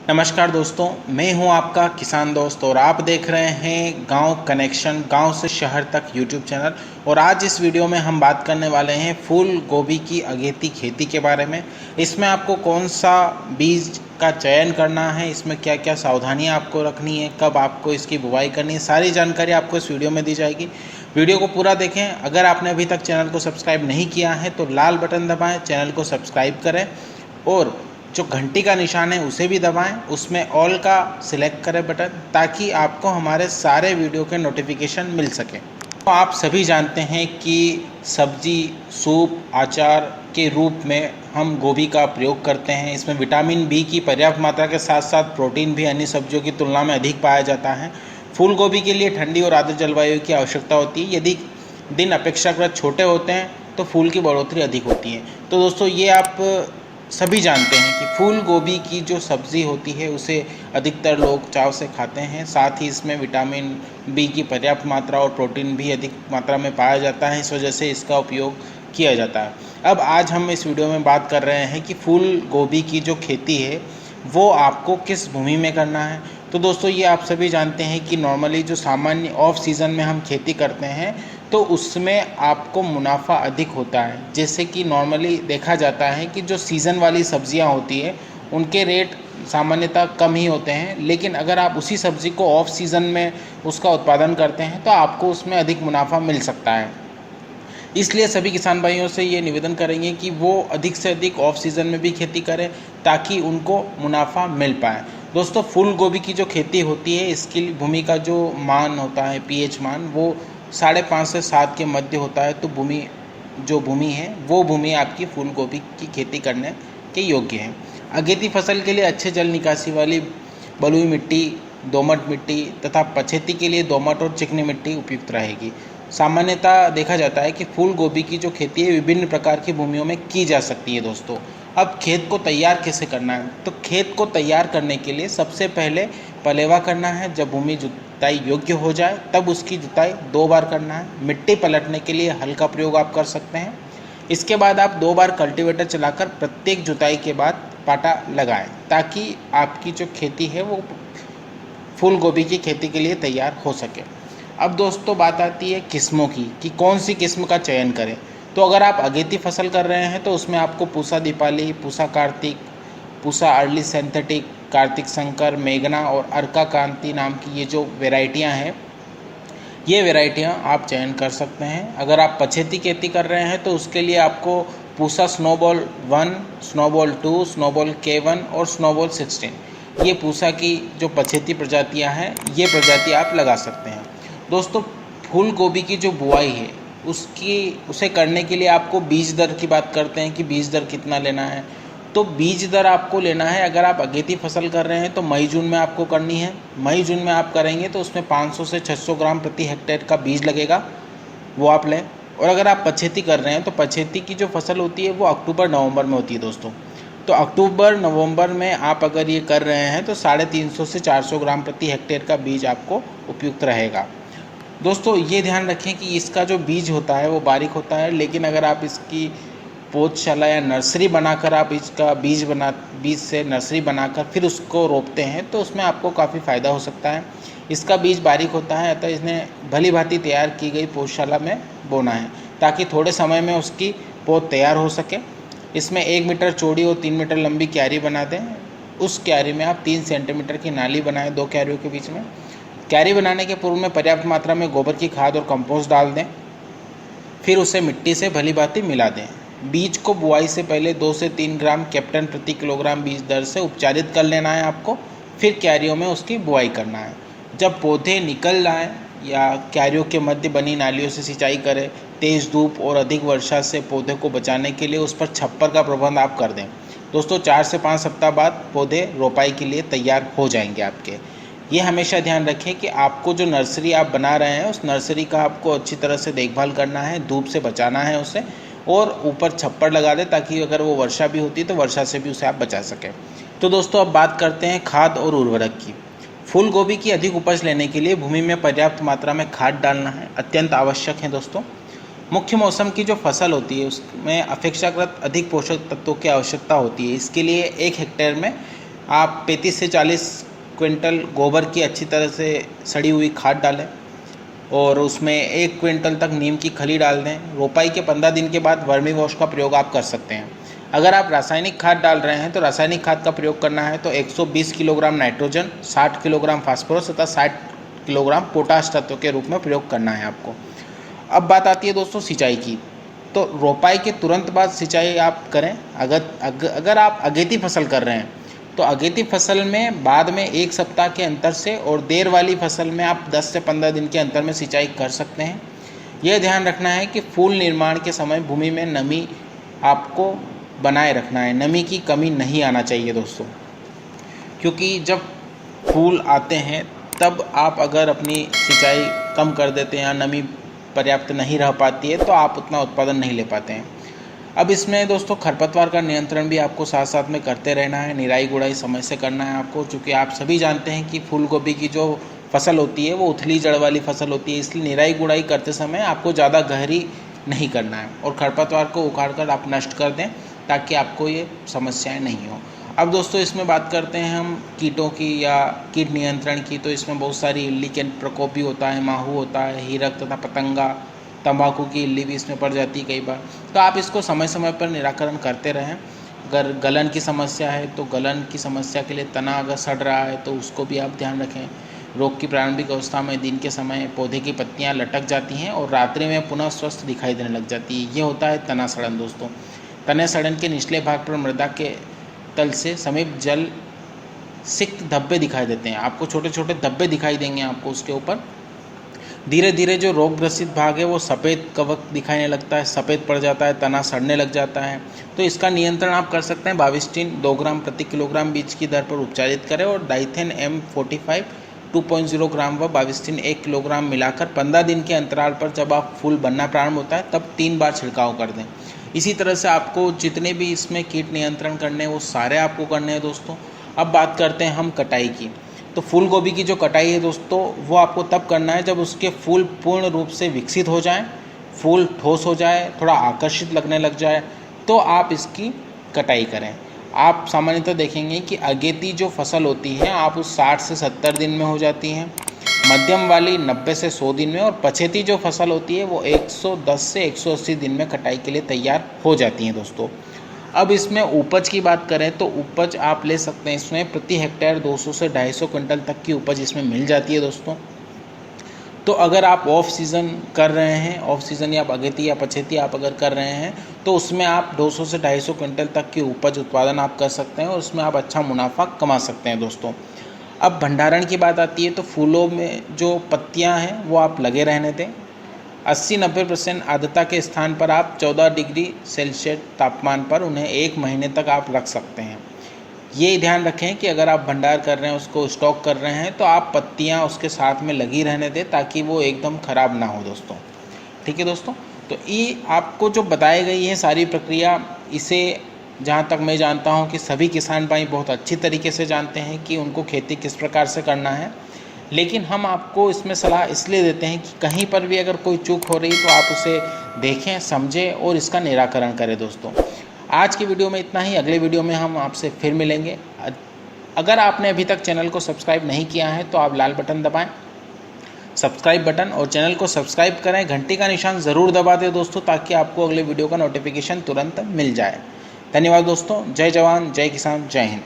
नमस्कार दोस्तों, मैं हूं आपका किसान दोस्त और आप देख रहे हैं गांव कनेक्शन, गांव से शहर तक यूट्यूब चैनल। और आज इस वीडियो में हम बात करने वाले हैं फूल गोभी की अगेती खेती के बारे में। इसमें आपको कौन सा बीज का चयन करना है, इसमें क्या क्या सावधानियां आपको रखनी है, कब आपको इसकी बुवाई करनी है, सारी जानकारी आपको इस वीडियो में दी जाएगी। वीडियो को पूरा देखें। अगर आपने अभी तक चैनल को सब्सक्राइब नहीं किया है तो लाल बटन दबाएँ, चैनल को सब्सक्राइब करें और जो घंटी का निशान है उसे भी दबाएं, उसमें ऑल का सिलेक्ट करें बटन, ताकि आपको हमारे सारे वीडियो के नोटिफिकेशन मिल सके। तो आप सभी जानते हैं कि सब्जी, सूप, अचार के रूप में हम गोभी का प्रयोग करते हैं। इसमें विटामिन बी की पर्याप्त मात्रा के साथ साथ प्रोटीन भी अन्य सब्जियों की तुलना में अधिक पाया जाता है। फूल गोभी के लिए ठंडी और आर्द्र जलवायु की आवश्यकता होती है। यदि दिन अपेक्षाकृत छोटे होते हैं तो फूल की बढ़ोतरी अधिक होती है। तो दोस्तों, ये आप सभी जानते हैं कि फूल गोभी की जो सब्ज़ी होती है उसे अधिकतर लोग चाव से खाते हैं। साथ ही इसमें विटामिन बी की पर्याप्त मात्रा और प्रोटीन भी अधिक मात्रा में पाया जाता है, इस वजह से इसका उपयोग किया जाता है। अब आज हम इस वीडियो में बात कर रहे हैं कि फूल गोभी की जो खेती है वो आपको किस भूमि में करना है। तो दोस्तों, ये आप सभी जानते हैं कि नॉर्मली जो सामान्य ऑफ सीज़न में हम खेती करते हैं तो उसमें आपको मुनाफा अधिक होता है। जैसे कि नॉर्मली देखा जाता है कि जो सीज़न वाली सब्जियां होती है उनके रेट सामान्यतः कम ही होते हैं, लेकिन अगर आप उसी सब्ज़ी को ऑफ सीज़न में उसका उत्पादन करते हैं तो आपको उसमें अधिक मुनाफा मिल सकता है। इसलिए सभी किसान भाइयों से ये निवेदन करेंगे कि वो अधिक से अधिक ऑफ सीज़न में भी खेती करें ताकि उनको मुनाफा मिल पाए। दोस्तों, फूल गोभी की जो खेती होती है इसकी भूमि का जो मान होता है, पीएच मान, वो 5.5 से 7 के मध्य होता है। तो भूमि है वो भूमि आपकी फूल गोभी की खेती करने के योग्य है। अगेती फसल के लिए अच्छे जल निकासी वाली बलुई मिट्टी, दोमट मिट्टी तथा पछेती के लिए दोमट और चिकनी मिट्टी उपयुक्त रहेगी। सामान्यतः देखा जाता है कि फूल गोभी की जो खेती है विभिन्न प्रकार की भूमियों में की जा सकती है। दोस्तों, अब खेत को तैयार कैसे करना है, तो खेत को तैयार करने के लिए सबसे पहले पलेवा करना है। जब भूमि जुताई योग्य हो जाए तब उसकी जुताई 2 बार करना है। मिट्टी पलटने के लिए हल का प्रयोग आप कर सकते हैं। इसके बाद आप 2 बार कल्टीवेटर चलाकर प्रत्येक जुताई के बाद पाटा लगाएं, ताकि आपकी जो खेती है वो फूल गोभी की खेती के लिए तैयार हो सके। अब दोस्तों, बात आती है किस्मों की कि कौन सी किस्म का चयन करें। तो अगर आप अगेती फसल कर रहे हैं तो उसमें आपको पूसा दीपाली, पूसा कार्तिक, पूसा अर्ली सिंथेटिक, कार्तिक शंकर, मेघना और अर्का कांति नाम की ये जो वेराइटियां हैं, ये वेराइटियां आप चयन कर सकते हैं। अगर आप पछेती खेती कर रहे हैं तो उसके लिए आपको Pusa snowball 1, snowball 2, snowball K1 और स्नोबॉल 16, ये पूसा की जो पछेती प्रजातियां हैं, ये प्रजाति आप लगा सकते हैं। दोस्तों, फूल गोभी की जो बुआई है उसे करने के लिए आपको बीज दर की बात करते हैं कि बीज दर कितना लेना है। तो बीज दर आपको लेना है, अगर आप अगेती फसल कर रहे हैं तो मई जून में आपको करनी है। मई जून में आप करेंगे तो उसमें 500 से 600 ग्राम प्रति हेक्टेयर का बीज लगेगा, वो आप लें। और अगर आप पछेती कर रहे हैं तो पछेती की जो फसल होती है वो अक्टूबर नवंबर में होती है। दोस्तों, तो अक्टूबर नवंबर में आप अगर ये कर रहे हैं तो 350 से 400 ग्राम प्रति हेक्टेयर का बीज आपको उपयुक्त रहेगा। दोस्तों, ये ध्यान रखें कि इसका जो बीज होता है वो बारीक होता है, लेकिन अगर आप इसकी पौधशाला या नर्सरी बनाकर आप इसका बीज से नर्सरी बनाकर फिर उसको रोपते हैं तो उसमें आपको काफ़ी फ़ायदा हो सकता है। इसका बीज बारीक होता है, अतः इसने भली भांति तैयार की गई पौधशाला में बोना है ताकि थोड़े समय में उसकी पौध तैयार हो सके। इसमें 1 मीटर चौड़ी और 3 मीटर लंबी क्यारी बना दें। उस क्यारी में आप 3 सेंटीमीटर की नाली बनाएं 2 क्यारियों के बीच में। क्यारी बनाने के पूर्व में पर्याप्त मात्रा में गोबर की खाद और कंपोस्ट डाल दें, फिर उसे मिट्टी से भली भांति मिला दें। बीज को बुआई से पहले 2 से 3 ग्राम कैप्टन प्रति किलोग्राम बीज दर से उपचारित कर लेना है आपको, फिर क्यारियों में उसकी बुआई करना है। जब पौधे निकल आएँ या क्यारियों के मध्य बनी नालियों से सिंचाई करें। तेज़ धूप और अधिक वर्षा से पौधे को बचाने के लिए उस पर छप्पर का प्रबंध आप कर दें। दोस्तों, 4 से 5 सप्ताह बाद पौधे रोपाई के लिए तैयार हो जाएंगे आपके। ये हमेशा ध्यान रखें कि आपको जो नर्सरी आप बना रहे हैं उस नर्सरी का आपको अच्छी तरह से देखभाल करना है, धूप से बचाना है उसे, और ऊपर छप्पर लगा दें ताकि अगर वो वर्षा भी होती है तो वर्षा से भी उसे आप बचा सकें। तो दोस्तों, अब बात करते हैं खाद और उर्वरक की। फूल गोभी की अधिक उपज लेने के लिए भूमि में पर्याप्त मात्रा में खाद डालना है अत्यंत आवश्यक है। दोस्तों, मुख्य मौसम की जो फसल होती है उसमें अपेक्षाकृत अधिक पोषक तत्वों की आवश्यकता होती है। इसके लिए 1 हेक्टेयर में आप 35 से 40 क्विंटल गोबर की अच्छी तरह से सड़ी हुई खाद डालें और उसमें 1 क्विंटल तक नीम की खली डाल दें। रोपाई के 15 दिन के बाद वर्मी वॉश का प्रयोग आप कर सकते हैं। अगर आप रासायनिक खाद डाल रहे हैं तो रासायनिक खाद का प्रयोग करना है तो 120 किलोग्राम नाइट्रोजन, 60 किलोग्राम फास्फोरस तथा 60 किलोग्राम पोटाश तत्व के रूप में प्रयोग करना है आपको। अब बात आती है दोस्तों सिंचाई की। तो रोपाई के तुरंत बाद सिंचाई आप करें। अगर आप अगेती फसल कर रहे हैं तो अगेती फसल में बाद में 1 सप्ताह के अंतर से और देर वाली फसल में आप 10 से 15 दिन के अंतर में सिंचाई कर सकते हैं। यह ध्यान रखना है कि फूल निर्माण के समय भूमि में नमी आपको बनाए रखना है, नमी की कमी नहीं आना चाहिए दोस्तों, क्योंकि जब फूल आते हैं तब आप अगर अपनी सिंचाई कम कर देते हैं या नमी पर्याप्त नहीं रह पाती है तो आप उतना उत्पादन नहीं ले पाते हैं। अब इसमें दोस्तों खरपतवार का नियंत्रण भी आपको साथ साथ में करते रहना है। निराई गुड़ाई समय से करना है आपको, क्योंकि आप सभी जानते हैं कि फूल गोभी की जो फसल होती है वो उथली जड़ वाली फसल होती है, इसलिए निराई गुड़ाई करते समय आपको ज़्यादा गहरी नहीं करना है और खरपतवार को उखाड़ कर आप नष्ट कर दें ताकि आपको ये समस्याएँ नहीं हो। अब दोस्तों इसमें बात करते हैं हम कीटों की या कीट नियंत्रण की। तो इसमें बहुत सारी इल्ली के प्रकोप भी होता है, माहू होता है, हीरक तथा पतंगा, तंबाकू की इल्ली भी इसमें पड़ जाती है कई बार। तो आप इसको समय समय पर निराकरण करते रहें। अगर गलन की समस्या है तो गलन की समस्या के लिए तना अगर सड़ रहा है तो उसको भी आप ध्यान रखें। रोग की प्रारंभिक अवस्था में दिन के समय पौधे की पत्तियां लटक जाती हैं और रात्रि में पुनः स्वस्थ दिखाई देने लग जाती है, ये होता है तना सड़न दोस्तों। तने सड़न के निचले भाग पर मृदा के तल से समीप जल सिक्त धब्बे दिखाई देते हैं, आपको छोटे छोटे धब्बे दिखाई देंगे आपको उसके ऊपर। धीरे धीरे जो रोग ग्रसित भाग है वो सफ़ेद कवक दिखाने लगता है, सफ़ेद पड़ जाता है, तना सड़ने लग जाता है। तो इसका नियंत्रण आप कर सकते हैं। बाविस्टिन 2 ग्राम प्रति किलोग्राम बीज की दर पर उपचारित करें और डाइथेन M45 2.0 ग्राम व बाविस्टिन 1 किलोग्राम मिलाकर 15 दिन के अंतराल पर जब आप फूल बनना प्रारंभ होता है तब 3 बार छिड़काव कर दें। इसी तरह से आपको जितने भी इसमें कीट नियंत्रण करने हैं वो सारे आपको करने हैं दोस्तों। अब बात करते हैं हम कटाई की। तो फूल गोभी की जो कटाई है दोस्तों वो आपको तब करना है जब उसके फूल पूर्ण रूप से विकसित हो जाएं, फूल ठोस हो जाए, थोड़ा आकर्षित लगने लग जाए तो आप इसकी कटाई करें। आप सामान्यतः देखेंगे कि अगेती जो फसल होती है आप उस 60 से 70 दिन में हो जाती हैं, मध्यम वाली 90 से 100 दिन में और पछेती जो फसल होती है वो 110 से 180 दिन में कटाई के लिए तैयार हो जाती हैं दोस्तों। अब इसमें उपज की बात करें तो उपज आप ले सकते हैं इसमें प्रति हेक्टेयर 200 से 250 क्विंटल तक की उपज इसमें मिल जाती है दोस्तों। तो अगर आप ऑफ सीज़न कर रहे हैं, ऑफ सीज़न या अगेती या पछेती आप अगर कर रहे हैं तो उसमें आप 200 से 250 क्विंटल तक की उपज उत्पादन आप कर सकते हैं और उसमें आप अच्छा मुनाफा कमा सकते हैं दोस्तों। अब भंडारण की बात आती है तो फूलों में जो पत्तियां हैं वो आप लगे रहने दें। 80-90% आर्द्रता के स्थान पर आप 14 डिग्री सेल्सियस तापमान पर उन्हें 1 महीने तक आप रख सकते हैं। ये ध्यान रखें कि अगर आप भंडार कर रहे हैं, उसको स्टॉक कर रहे हैं तो आप पत्तियां उसके साथ में लगी रहने दें ताकि वो एकदम ख़राब ना हो दोस्तों। ठीक है दोस्तों, तो ये आपको जो बताई गई है सारी प्रक्रिया, इसे जहाँ तक मैं जानता हूँ कि सभी किसान भाई बहुत अच्छी तरीके से जानते हैं कि उनको खेती किस प्रकार से करना है। लेकिन हम आपको इसमें सलाह इसलिए देते हैं कि कहीं पर भी अगर कोई चूक हो रही तो आप उसे देखें, समझें और इसका निराकरण करें दोस्तों। आज की वीडियो में इतना ही। अगले वीडियो में हम आपसे फिर मिलेंगे। अगर आपने अभी तक चैनल को सब्सक्राइब नहीं किया है तो आप लाल बटन दबाएं, सब्सक्राइब बटन, और चैनल को सब्सक्राइब करें। घंटी का निशान ज़रूर दबा दें दोस्तों ताकि आपको अगले वीडियो का नोटिफिकेशन तुरंत मिल जाए। धन्यवाद दोस्तों। जय जवान, जय किसान, जय हिंद।